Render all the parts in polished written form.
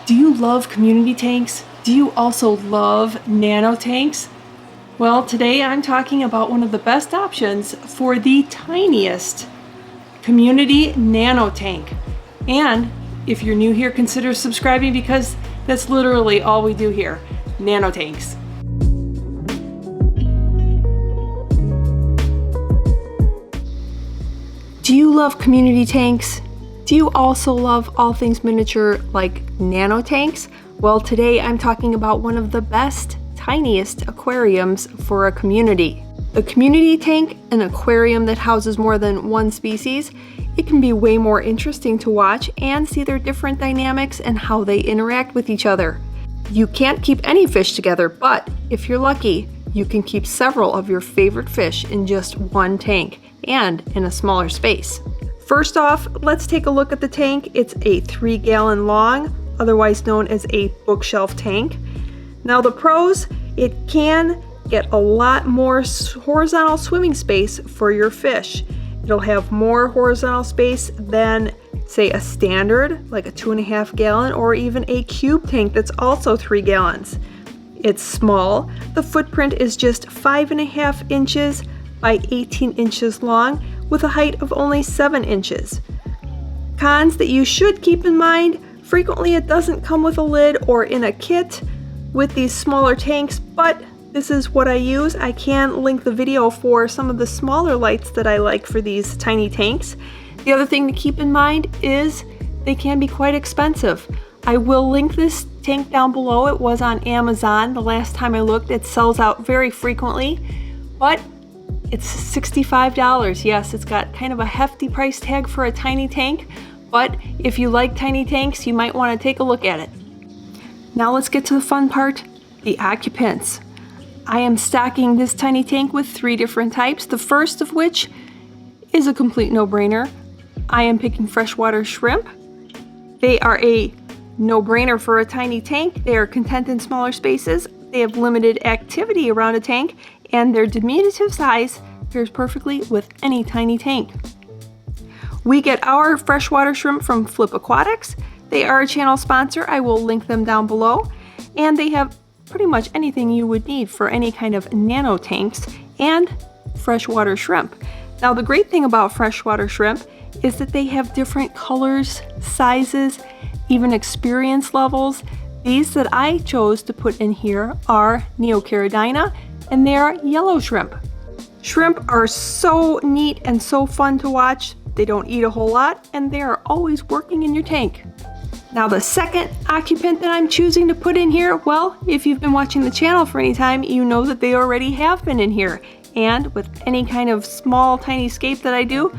Do you love community tanks? Do you also love nano tanks? Well, today I'm talking about one of the best options for the tiniest community nano tank. And if you're new here, consider subscribing because that's literally all we do here, nano tanks. Do you love community tanks? Do you also love all things miniature like nano tanks? Well, today I'm talking about one of the best, tiniest aquariums for a community. The community tank, an aquarium that houses more than one species, it can be way more interesting to watch and see their different dynamics and how they interact with each other. You can't keep any fish together, but if you're lucky, you can keep several of your favorite fish in just one tank and in a smaller space. First off, let's take a look at the tank. It's a 3-gallon long, otherwise known as a bookshelf tank. Now the pros, it can get a lot more horizontal swimming space for your fish. It'll have more horizontal space than, say, a standard, like a 2.5 gallon, or even a cube tank that's also 3 gallons. It's small. The footprint is just 5.5 inches by 18 inches long, with a height of only 7 inches. Cons that you should keep in mind: frequently it doesn't come with a lid or in a kit with these smaller tanks, but this is what I use. I can link the video for some of the smaller lights that I like for these tiny tanks. The other thing to keep in mind is they can be quite expensive. I will link this tank down below. It was on Amazon the last time I looked. It sells out very frequently, but it's $65. Yes, it's got kind of a hefty price tag for a tiny tank, but if you like tiny tanks, you might want to take a look at it. Now let's get to the fun part, the occupants. I am stocking this tiny tank with 3 different types, the first of which is a complete no-brainer. I am picking freshwater shrimp. They are a no-brainer for a tiny tank. They are content in smaller spaces. They have limited activity around a tank, and their diminutive size pairs perfectly with any tiny tank. We get our freshwater shrimp from Flip Aquatics. They are a channel sponsor. I will link them down below, and they have pretty much anything you would need for any kind of nano tanks and freshwater shrimp. Now the great thing about freshwater shrimp is that they have different colors, sizes, even experience levels. These that I chose to put in here are Neocaridina, and they are yellow shrimp. Shrimp are so neat and so fun to watch. They don't eat a whole lot, and they are always working in your tank. Now the second occupant that I'm choosing to put in here, well, if you've been watching the channel for any time, you know that they already have been in here. And with any kind of small, tiny scape that I do,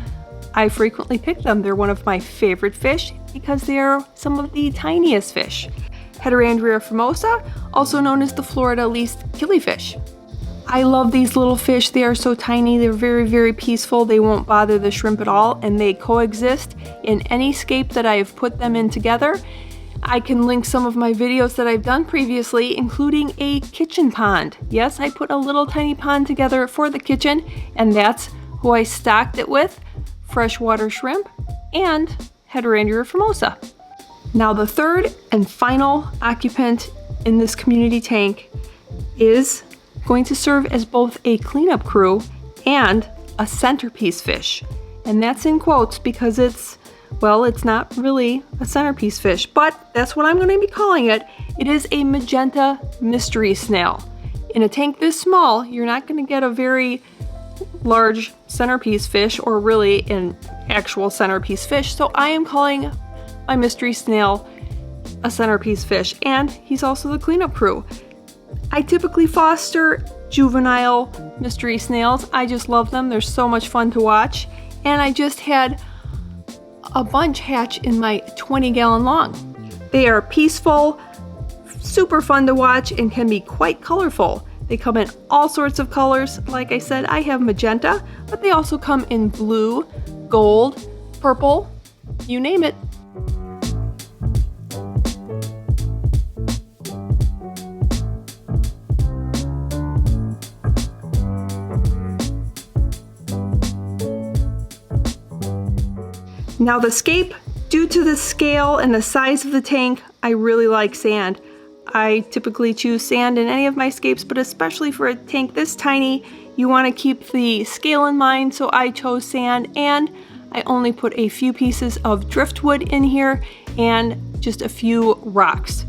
I frequently pick them. They're one of my favorite fish because they are some of the tiniest fish. Heterogeneous Formosa, also known as the Florida least killifish. I love these little fish. They are so tiny. They're very, very peaceful. They won't bother the shrimp at all, and they coexist in any scape that I have put them in together. I can link some of my videos that I've done previously, including a kitchen pond. Yes, I put a little tiny pond together for the kitchen, and that's who I stocked it with, freshwater shrimp and Heterogeneous Formosa. Now the third and final occupant in this community tank is going to serve as both a cleanup crew and a centerpiece fish. And that's in quotes because it's not really a centerpiece fish, but that's what I'm going to be calling it. It is a magenta mystery snail. In a tank this small, you're not going to get a very large centerpiece fish or really an actual centerpiece fish, so I am calling my mystery snail a centerpiece fish, and he's also the cleanup crew. I typically foster juvenile mystery snails. I just love them. They're so much fun to watch. And I just had a bunch hatch in my 20-gallon long. They are peaceful, super fun to watch, and can be quite colorful. They come in all sorts of colors. Like I said, I have magenta, but they also come in blue, gold, purple, you name it. Now the Scape Due to the scale and the size of the tank, I really like sand. I typically choose sand in any of my scapes, but especially for a tank this tiny, you want to keep the scale in mind, so I chose sand, and I only put a few pieces of driftwood in here and just a few rocks.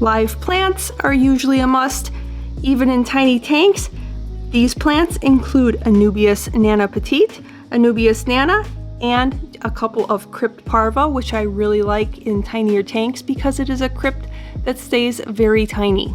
Live plants are usually a must, even in tiny tanks. These plants include Anubias nana petite, Anubias nana, and a couple of crypt parva, which I really like in tinier tanks because it is a crypt that stays very tiny.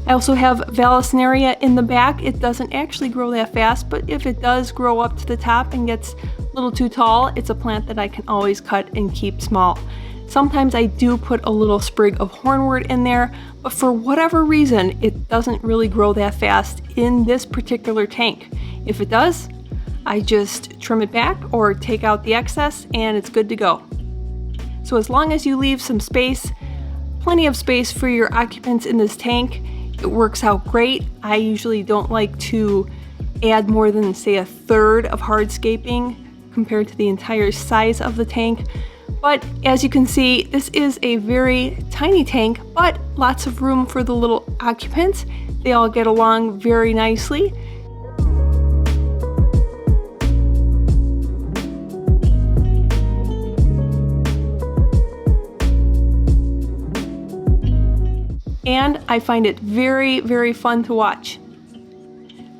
I also have Vallisneria in the back. It doesn't actually grow that fast, but if it does grow up to the top and gets a little too tall, it's a plant that I can always cut and keep small. Sometimes I do put a little sprig of hornwort in there, but for whatever reason, it doesn't really grow that fast in this particular tank. If it does, I just trim it back or take out the excess and it's good to go. So as long as you leave some space, plenty of space for your occupants in this tank, it works out great. I usually don't like to add more than, say, a third of hardscaping compared to the entire size of the tank. But as you can see, this is a very tiny tank, but lots of room for the little occupants. They all get along very nicely. And I find it very, very fun to watch.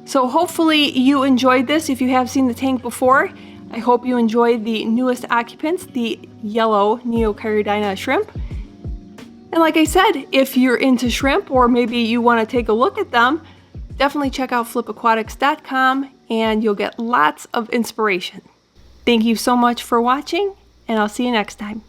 So hopefully you enjoyed this. If you have seen the tank before, I hope you enjoyed the newest occupants, the yellow Neocaridina shrimp. And like I said, if you're into shrimp or maybe you want to take a look at them, definitely check out flipaquatics.com and you'll get lots of inspiration. Thank you so much for watching, and I'll see you next time.